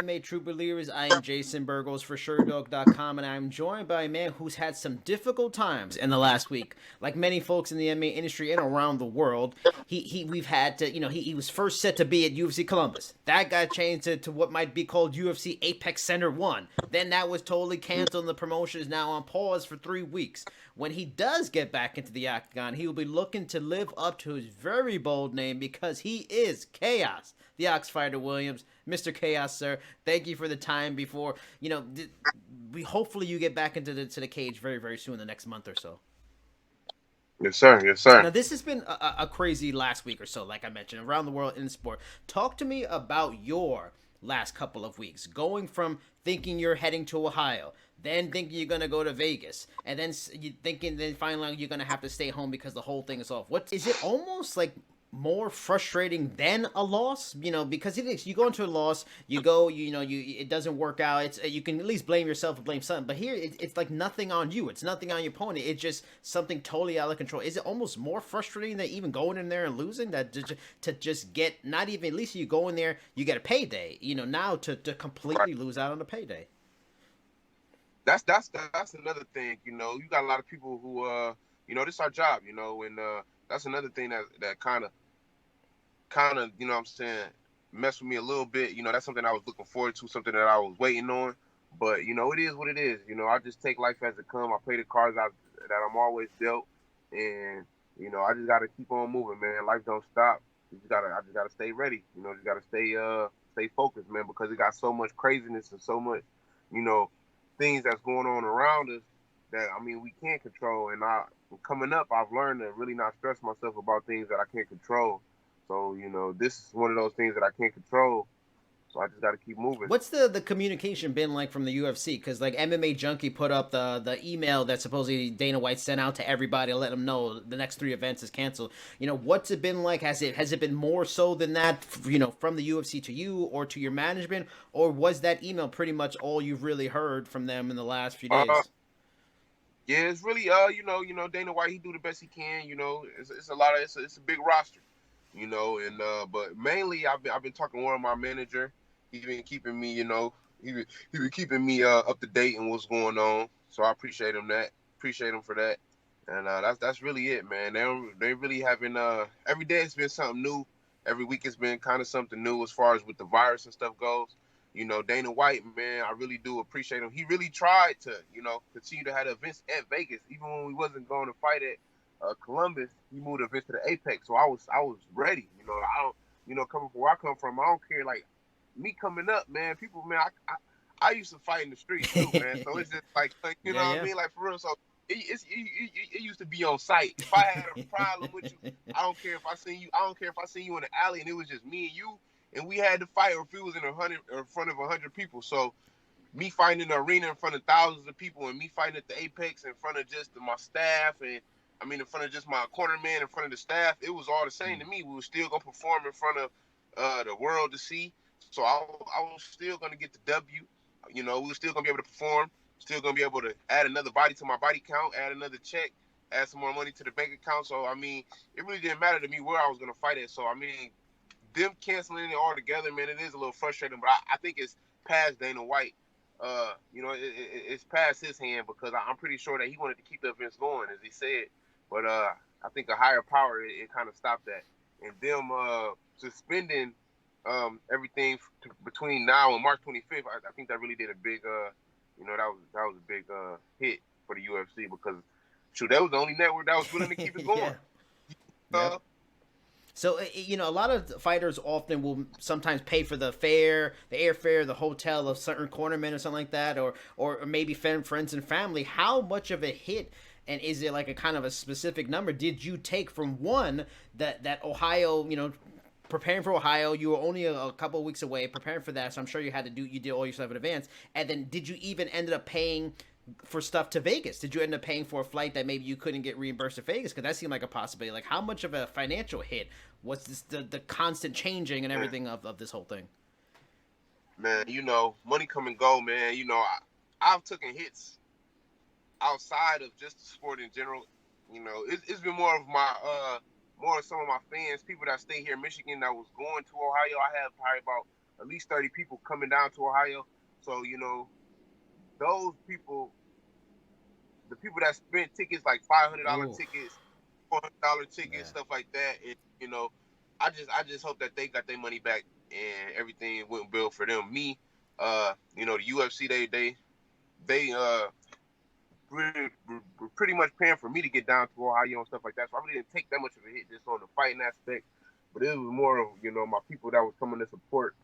MMA True Believers. I am Jason Burgos for Sherdog.com, and I'm joined by a man who's had some difficult times in the last week. Like many folks in the MMA industry and around the world, we've had to, he was first set to be at UFC Columbus. That got changed to what might be called UFC Apex Center 1. Then that was totally canceled, and the promotion is now on pause for 3 weeks. When he does get back into the octagon, he will be looking to live up to his very bold name because he is Khaos, the Ox Fighter Williams. Mr. Khaos, sir, thank you for the time before, we hopefully you get back into the cage very, very soon, the next month or so. Yes, sir. Yes, sir. Now, this has been a crazy last week or so, like I mentioned, around the world in sport. Talk to me about your last couple of weeks, going from thinking you're heading to Ohio, then thinking you're going to go to Vegas, and then you thinking then finally you're going to have to stay home because the whole thing is off. What is it almost like more frustrating than a loss? Because it is, you go into a loss, you go, it doesn't work out. It's you can at least blame yourself or blame something, but here it's like nothing on you. It's nothing on your opponent. It's just something totally out of control. Is it almost more frustrating than even going in there and losing? That to just get not even at least you go in there, you get a payday. Now to completely lose out on a payday. That's another thing. You got a lot of people who this is our job. And that's another thing that kind of what I'm saying, messed with me a little bit. That's something I was looking forward to, something that I was waiting on. But it is what it is. I just take life as it comes. I play the cards out that I'm always dealt, and I just gotta keep on moving, man. Life don't stop. I just gotta stay ready. Just gotta stay focused, man, because it got so much craziness and so much, things that's going on around us that we can't control. And coming up, I've learned to really not stress myself about things that I can't control. So, this is one of those things that I can't control. So I just got to keep moving. What's the communication been like from the UFC? Because like MMA Junkie put up the email that supposedly Dana White sent out to everybody to let them know the next 3 events is canceled. What's it been like? Has it been more so than that? From the UFC to you or to your management, or was that email pretty much all you've really heard from them in the last few days? Yeah, it's really Dana White, he do the best he can. It's a lot of it's a big roster. And but mainly I've been talking to one of my manager. He's been keeping me, he been keeping me up to date on what's going on. So I appreciate him for that. And that's really it, man. They really having every day it's been something new. Every week it's been kind of something new as far as with the virus and stuff goes. Dana White, man, I really do appreciate him. He really tried to, continue to have the events at Vegas, even when we wasn't going to fight at Columbus. He moved the events to the Apex, so I was ready. I don't, coming from where I come from, I don't care. Like me coming up, man, people, man, I used to fight in the streets too, man. So it's just like what I mean, like for real. So it used to be on site. If I had a problem with you, I don't care if I seen you. I don't care if I seen you in the alley and it was just me and you, and we had to fight, or if it was in front of 100 people. So me fighting in the arena in front of thousands of people, and me fighting at the Apex in front of just my staff, and in front of just my corner man, in front of the staff, it was all the same to me. We were still gonna perform in front of the world to see. So I was still gonna get the W. We were still gonna be able to perform. Still gonna be able to add another body to my body count, add another check, add some more money to the bank account. So it really didn't matter to me where I was gonna fight at. So them canceling it all together, man, it is a little frustrating. But I think it's past Dana White. It's past his hand, because I'm pretty sure that he wanted to keep the events going, as he said. But I think a higher power, it kind of stopped that. And them suspending everything between now and March 25th, I think that really did a big, that was a big hit for the UFC, because that was the only network that was willing to keep it going. Yeah. So, a lot of fighters often will sometimes pay for the fare, the airfare, the hotel of certain cornermen or something like that, or maybe friends and family. How much of a hit, and is it like a kind of a specific number, did you take from one that Ohio, preparing for Ohio, you were only a couple of weeks away preparing for that, so I'm sure you did all your stuff in advance, and then did you even end up paying for stuff to Vegas? Did you end up paying for a flight that maybe you couldn't get reimbursed to Vegas? Because that seemed like a possibility. Like, how much of a financial hit was this, the constant changing and everything of this whole thing? Man, money come and go, man. I've taken hits outside of just the sport in general. It's been more of some of my fans, people that stay here in Michigan that was going to Ohio. I have probably about at least 30 people coming down to Ohio. So, those people, the people that spent tickets like $500 Ooh, tickets, $400 tickets, yeah. stuff like that, and I just hope that they got their money back and everything went well for them. Me, the UFC they were pretty much paying for me to get down to Ohio and stuff like that. So I really didn't take that much of a hit just on the fighting aspect, but it was more of my people that was coming to support.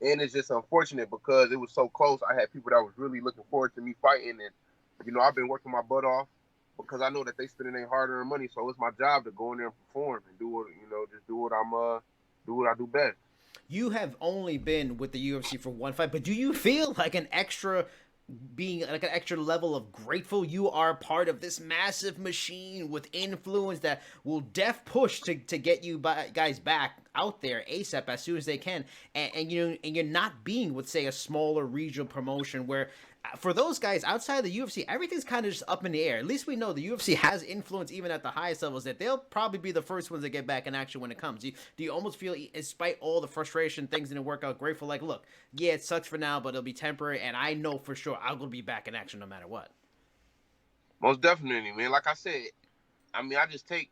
And it's just unfortunate because it was so close. I had people that was really looking forward to me fighting, and I've been working my butt off because I know that they spending their hard-earned money. So it's my job to go in there and perform and do what just do what I do best. You have only been with the UFC for one fight, but do you feel like an extra being like an extra level of grateful you are part of this massive machine with influence that will push to get you guys back out there ASAP as soon as they can, and you're not being with say a smaller regional promotion where for those guys outside the UFC everything's kind of just up in the air. At least we know the UFC has influence even at the highest levels that they'll probably be the first ones to get back in action when it comes. Do you almost feel, despite all the frustration, things didn't work out, grateful like, look, yeah, it sucks for now, but it'll be temporary, and I know for sure I'm gonna be back in action no matter what. Most definitely, man. Like I said, I mean, I take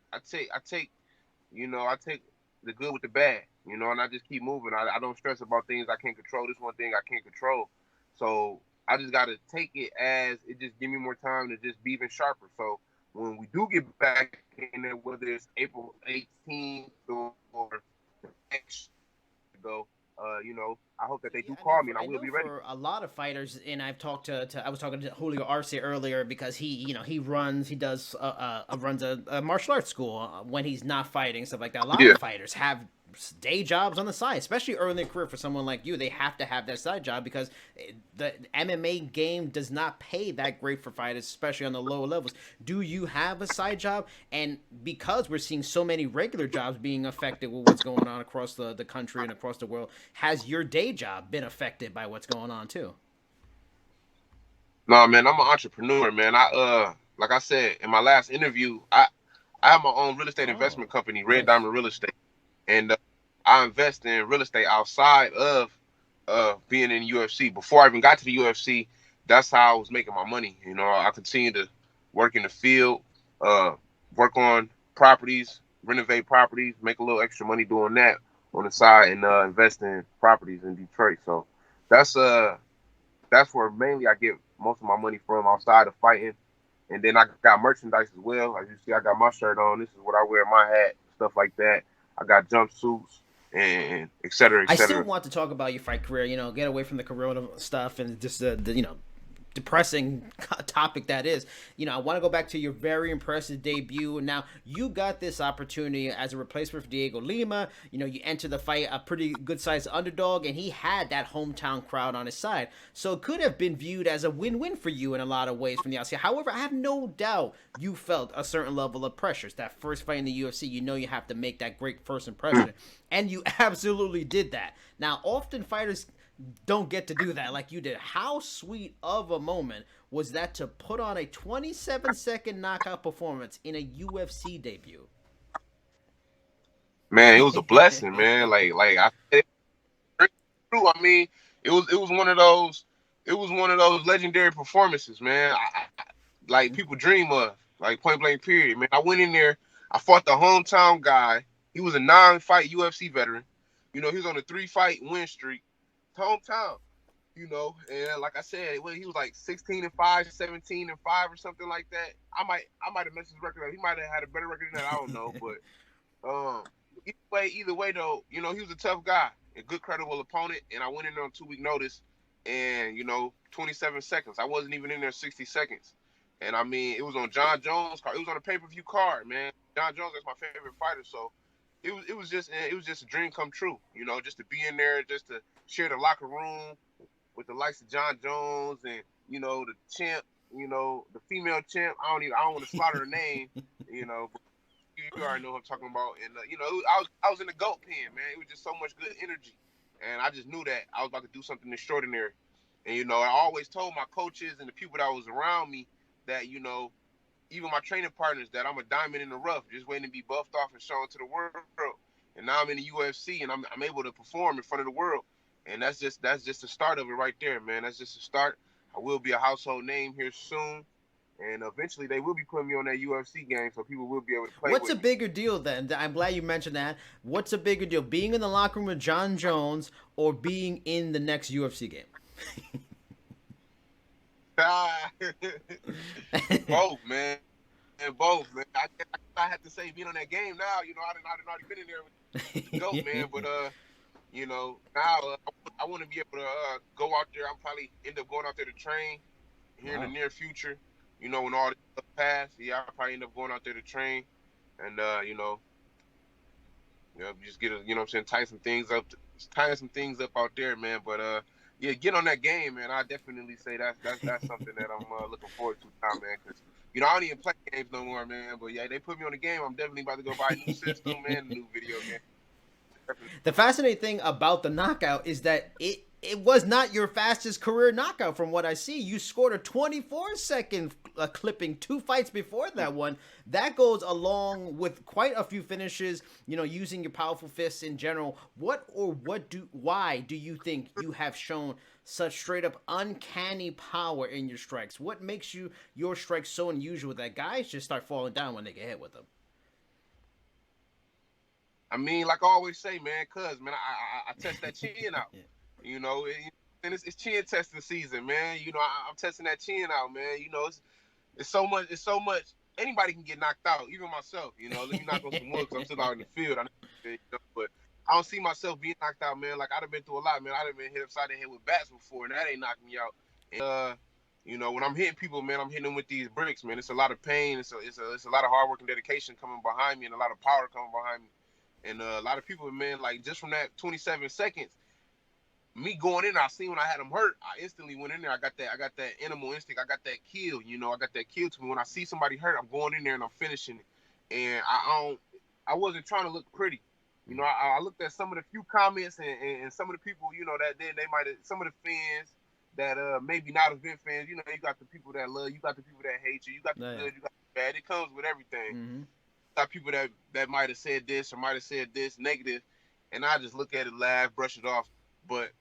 the good with the bad, and I just keep moving. I don't stress about things I can't control. This one thing I can't control. So I just got to take it as it just give me more time to just be even sharper. So when we do get back in there, whether it's April 18th or next go, I hope that they Yeah, do I mean, call me and I I will know be ready. for a lot of fighters, and I've talked I was talking to Julio Arce earlier because he does runs a martial arts school when he's not fighting, stuff like that. A lot Yeah. of fighters have day jobs on the side, especially early in their career. For someone like you, they have to have that side job because the MMA game does not pay that great for fighters, especially on the lower levels. Do you have a side job? And because we're seeing so many regular jobs being affected with what's going on across the country and across the world, has your day job been affected by what's going on too? No, man, I'm an entrepreneur, man. Like I said in my last interview, I have my own real estate Oh, investment company, Red nice. Diamond Real Estate, and I invest in real estate outside of being in UFC. Before I even got to the UFC, that's how I was making my money. I continued to work in the field, uh, work on properties, renovate properties, make a little extra money doing that on the side, and invest in properties in Detroit. So that's uh that's where mainly I get most of my money from outside of fighting. And then I got merchandise as well. As you see, I got my shirt on. This is what I wear, my hat, stuff like that. I got jumpsuits and et cetera, et I still cetera. want to talk about your fight career. Get away from the Corona stuff and just the depressing topic that is. I want to go back to your very impressive debut. Now, you got this opportunity as a replacement for Diego Lima. You enter the fight a pretty good sized underdog, and he had that hometown crowd on his side. So it could have been viewed as a win-win for you in a lot of ways from the outside. However, I have no doubt you felt a certain level of pressure. It's that first fight in the UFC. You have to make that great first impression. And you absolutely did that. Now, often fighters don't get to do that like you did. How sweet of a moment was that to put on a 27-second knockout performance in a UFC debut? Man, it was a blessing, man. Like I said, true. I mean, it was one of those legendary performances, man. Like people dream of, like point blank period, man. I went in there, I fought the hometown guy. He was a 9-fight UFC veteran. He was on a 3-fight win streak. Hometown. And like I said, when he was like 16-5, 17-5, or something like that. I might have messed his record up. He might have had a better record than that. I don't know, but either way though, he was a tough guy, a good credible opponent, and I went in there on 2-week notice, and 27 seconds. I wasn't even in there 60 seconds, and I mean it was on Jon Jones card. It was on a pay-per-view card, man. Jon Jones is my favorite fighter, so it was just a dream come true, just to be in there, just to share the locker room with the likes of Jon Jones and the champ, the female champ. I don't want to slaughter her name, but you already know what I'm talking about. And I was in the goat pen, man. It was just so much good energy, and I just knew that I was about to do something extraordinary. And I always told my coaches and the people that was around me that even my training partners, that I'm a diamond in the rough, just waiting to be buffed off and shown to the world. And now I'm in the UFC, and I'm able to perform in front of the world. and that's just the start of it right there, man. That's just the start. I will be a household name here soon, and eventually they will be putting me on that UFC game, so people will be able to play What's with a me. bigger deal then? I'm glad you mentioned that. What's a bigger deal, being in the locker room with Jon Jones or being in the next UFC game? Both, man. And both, man. I have to say, being on that game now, I done already been in there with the GOAT, man. But now I want to be able to go out there. I'm probably end up going out there to train here in the Wow. near future. When all this stuff pass, yeah, I'll probably end up going out there to train, and just get what I'm saying, tying some things up out there, man. But yeah, get on that game, man. I definitely say that's something that I'm looking forward to now, man. Because I don't even play games no more, man. But yeah, they put me on the game. I'm definitely about to go buy a new system and a new video game. Definitely. The fascinating thing about the knockout is that it was not your fastest career knockout from what I see. You scored a 24-second clipping 2 fights before that one. That goes along with quite a few finishes, using your powerful fists in general. Why do you think you have shown such straight up uncanny power in your strikes? What makes your strikes so unusual that guys just start falling down when they get hit with them? I mean, like I always say, man, man, I test that chin out. And it's chin testing season, man. I'm testing that chin out, man. It's so much. Anybody can get knocked out, even myself. Let me knock on some wood because I'm still out in the field. But I don't see myself being knocked out, man. Like, I've been through a lot, man. I've been hit upside the head with bats before, and that ain't knocked me out. And, when I'm hitting people, man, I'm hitting them with these bricks, man. It's a lot of pain. It's a lot of hard work and dedication coming behind me, and a lot of power coming behind me. And a lot of people, man, like, just from that 27 seconds, me going in, I seen when I had them hurt, I instantly went in there. I got that animal instinct. I got that kill, I got that kill to me. When I see somebody hurt, I'm going in there and I'm finishing it. And I wasn't trying to look pretty. I looked at some of the few comments and some of the people, that then they might have, some of the fans that maybe not have been fans. You got the people that love you, got the people that hate you, you got the good, you got the bad. It comes with everything. Mm-hmm. Got people that might have said this or might have said this negative, and I just look at it, laugh, brush it off. But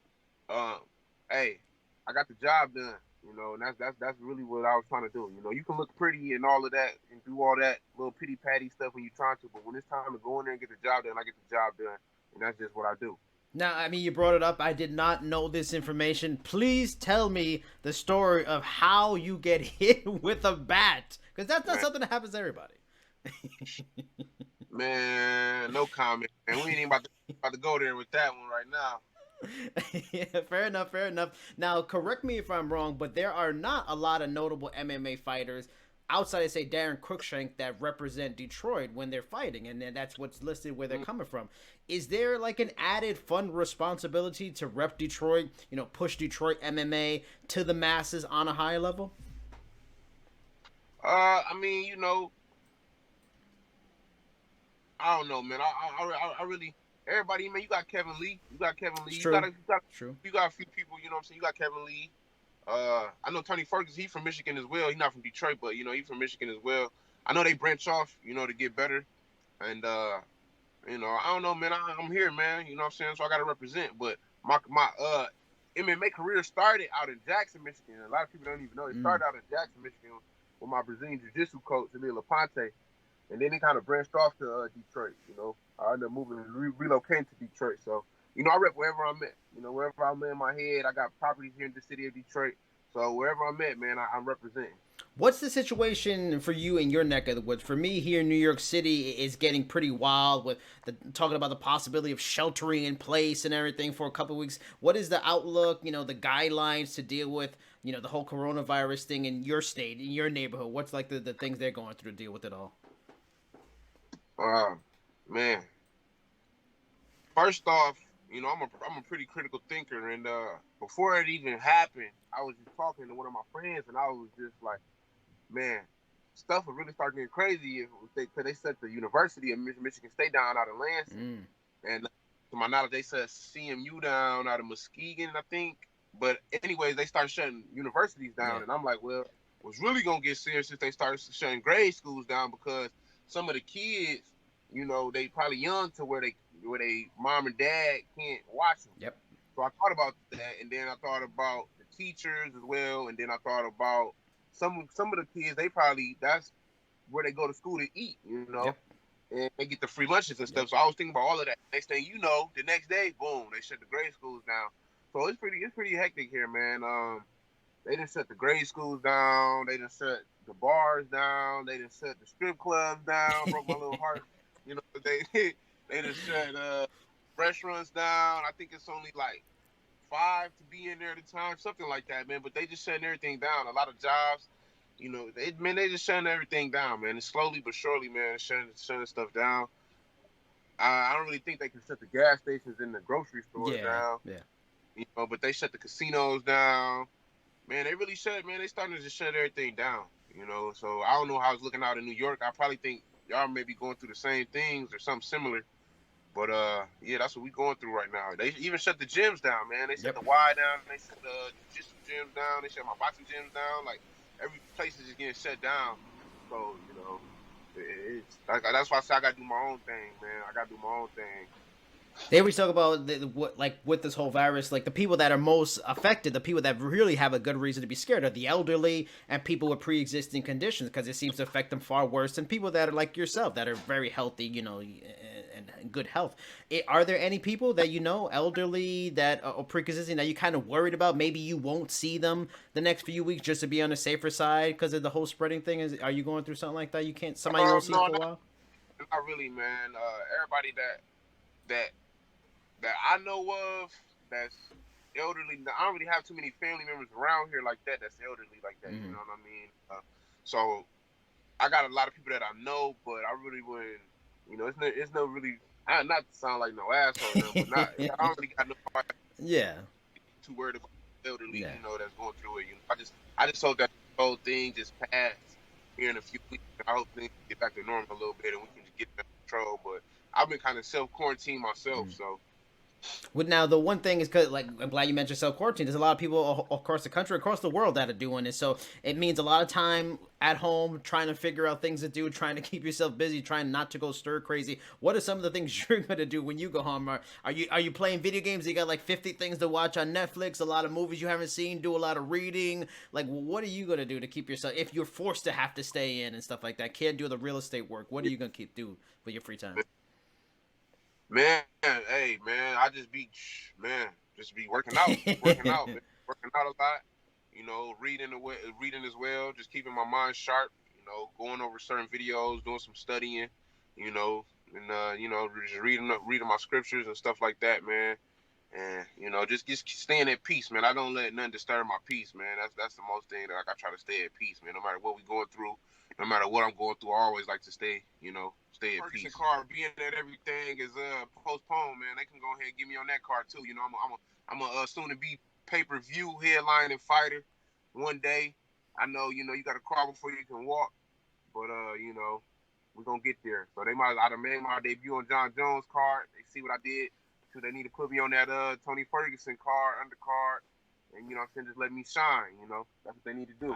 hey, I got the job done, and that's really what I was trying to do. You can look pretty and all of that and do all that little pity patty stuff when you're trying to, but when it's time to go in there and get the job done, I get the job done, and that's just what I do. Now, I mean, you brought it up. I did not know this information. Please tell me the story of how you get hit with a bat, because that's not something that happens to everybody. Man, no comment. And we ain't even about to go there with that one right now. Yeah, fair enough. Now, correct me if I'm wrong, but there are not a lot of notable MMA fighters outside of, say, Darren Cruikshank that represent Detroit when they're fighting, and then that's what's listed where they're coming from. Is there like an added fun responsibility to rep Detroit, push Detroit MMA to the masses on a high level? I mean, I don't know, man. I really, everybody, man. You got Kevin Lee. You got True. You got a few people. You know what I'm saying? You got Kevin Lee. I know Tony Ferguson. He's from Michigan as well. He's not from Detroit, but he's from Michigan as well. I know they branch off, to get better. And I don't know, man. I'm here, man. You know what I'm saying? So I got to represent. But my MMA career started out in Jackson, Michigan. A lot of people don't even know. It started out in Jackson, Michigan, with my Brazilian Jiu-Jitsu coach, Emil Laponte. And then it kind of branched off to Detroit, I ended up moving and relocating to Detroit. So, I rep wherever I'm at. Wherever I'm in my head, I got properties here in the city of Detroit. So wherever I'm at, man, I'm representing. What's the situation for you in your neck of the woods? For me here in New York City, it's getting pretty wild with talking about the possibility of sheltering in place and everything for a couple of weeks. What is the outlook, the guidelines to deal with, the whole coronavirus thing in your state, in your neighborhood? What's like the things they're going through to deal with it all? Man. First off, I'm a pretty critical thinker, and before it even happened, I was just talking to one of my friends, and I was just like, man, stuff would really start getting crazy because they set the University of Michigan State down out of Lansing, and to my knowledge, they set CMU down out of Muskegon, I think. But anyways, they start shutting universities down, and I'm like, well, what's really gonna get serious if they start shutting grade schools down, because some of the kids, they probably young to where they mom and dad can't watch them. Yep. So I thought about that, and then I thought about the teachers as well, and then I thought about some of the kids. They probably that's where they go to school to eat, you know, Yep. and they get the free lunches and Yep. stuff. So I was thinking about all of that. Next thing you know, the next day, boom, they shut the grade schools down. So it's pretty hectic here, man. They done shut the grade schools down. They done shut the bars down. They done shut the strip clubs down. Broke my little heart. You know, they they done shut restaurants down. I think it's only like 5 to be in there at a time, something like that, man. But they just shutting everything down. A lot of jobs, you know, they just shutting everything down, man. And slowly but surely, man, shutting stuff down. I don't really think they can shut the gas stations and the grocery stores Yeah. down, Yeah. you know. But they shut the casinos down. Man, they really shut. Man, they starting to just shut everything down, you know. So I don't know how it's looking out in New York. I probably think y'all may be going through the same things or something similar. But yeah, that's what we going through right now. They even shut the gyms down, man. They shut Yep. the Y down. They shut the jiu-jitsu gyms down. They shut my boxing gyms down. Like every place is just getting shut down. So you know, it's like that's why I say I gotta do my own thing, man. I gotta do my own thing. They always talk about what, like with this whole virus, like the people that are most affected, the people that really have a good reason to be scared are the elderly and people with pre-existing conditions, because it seems to affect them far worse than people that are like yourself that are very healthy, you know, and good health. Are there any people that you know, elderly, that are pre-existing, that you kind of worried about? Maybe you won't see them the next few weeks just to be on the safer side because of the whole spreading thing. Are you going through something like that? You can't, somebody you won't see No, for a while. not really, man. Everybody that that I know of that's elderly. I don't really have too many family members around here like that. That's elderly like that. You Mm. know what I mean? So I got a lot of people that I know, but I really wouldn't. You know, it's no really. Not to sound like no asshole, or nothing, but not. I don't really got nobody Yeah. too worried about the elderly. Yeah. You know, that's going through it. You know, I just hope that the whole thing just pass here in a few weeks. I hope things get back to normal a little bit and we can just get under control. But I've been kind of self quarantined myself, Mm. so Well, now the one thing is, because like I'm glad you mentioned self quarantine. There's a lot of people across the country, across the world, that are doing it. So it means a lot of time at home trying to figure out things to do, trying to keep yourself busy, trying not to go stir crazy. What are some of the things you're gonna do when you go home? Are you playing video games? You got like 50 things to watch on Netflix, a lot of movies you haven't seen, do a lot of reading. Like, what are you gonna do to keep yourself, if you're forced to have to stay in and stuff like that? Can't do the real estate work. What are you gonna keep do with your free time? man, hey man, I just be man, just be working out, man, working out a lot. You know, reading as well, just keeping my mind sharp. You know, going over certain videos, doing some studying. You know, and you know, just reading my scriptures and stuff like that, man. And you know, just staying at peace, man. I don't let nothing disturb my peace, man. That's the most thing that like, I try to stay at peace, man. No matter what we going through, no matter what I'm going through, I always like to stay, you know, stay at peace. Card being that everything is postponed, man. They can go ahead and give me on that card too. You know, I'm a soon to be pay per view headline and fighter one day. I know, you know, you got to crawl before you can walk, but you know, we're gonna get there. So I done made my debut on Jon Jones card. They see what I did. So they need to put me on that Tony Ferguson card, undercard, and you know what I'm saying, just let me shine, you know. That's what they need to do.